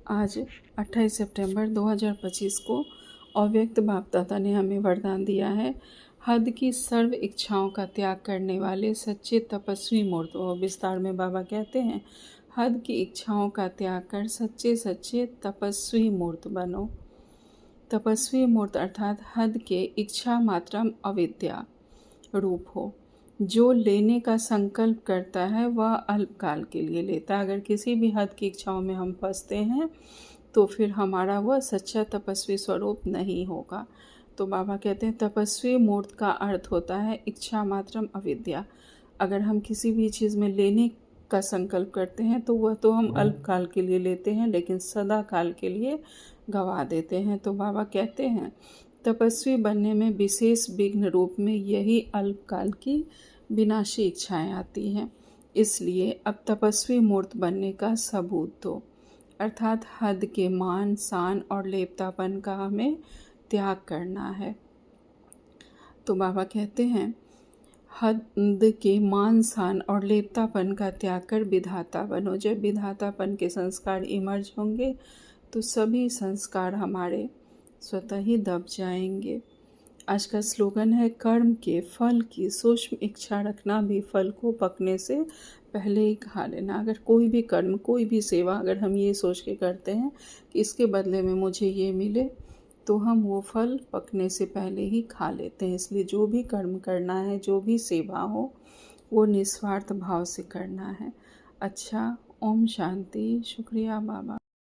आज 28 सितंबर 2025 को अव्यक्त बाप दादा ने हमें वरदान दिया है। हद की सर्व इच्छाओं का त्याग करने वाले सच्चे तपस्वी मूर्त, और विस्तार में बाबा कहते हैं, हद की इच्छाओं का त्याग कर सच्चे सच्चे तपस्वी मूर्त बनो। तपस्वी मूर्त अर्थात हद के इच्छा मात्रम अविद्या रूप हो। जो लेने का संकल्प करता है वह अल्पकाल के लिए लेता है। अगर किसी भी हद की इच्छाओं में हम फंसते हैं तो फिर हमारा वह सच्चा तपस्वी स्वरूप नहीं होगा। तो बाबा कहते हैं तपस्वी मूर्त का अर्थ होता है इच्छा मात्रम अविद्या। अगर हम किसी भी चीज़ में लेने का संकल्प करते हैं तो वह तो हम अल्पकाल के लिए लेते हैं, लेकिन सदा काल के लिए गवा देते हैं। तो बाबा कहते हैं तपस्वी बनने में विशेष विघ्न रूप में यही अल्पकाल की विनाशी इच्छाएं आती हैं। इसलिए अब तपस्वी मूर्त बनने का सबूत दो, अर्थात हद के मान शान और लेपतापन का हमें त्याग करना है। तो बाबा कहते हैं हद के मान शान और लेपतापन का त्याग कर विधाता बनो। जब विधातापन के संस्कार इमर्ज होंगे तो सभी संस्कार हमारे स्वतः ही दब जाएंगे। आज का स्लोगन है, कर्म के फल की सूक्ष्म इच्छा रखना भी फल को पकने से पहले ही खा लेना। अगर कोई भी कर्म, कोई भी सेवा अगर हम ये सोच के करते हैं कि इसके बदले में मुझे ये मिले, तो हम वो फल पकने से पहले ही खा लेते हैं। इसलिए जो भी कर्म करना है, जो भी सेवा हो, वो निस्वार्थ भाव से करना है। अच्छा, ओम शांति। शुक्रिया बाबा।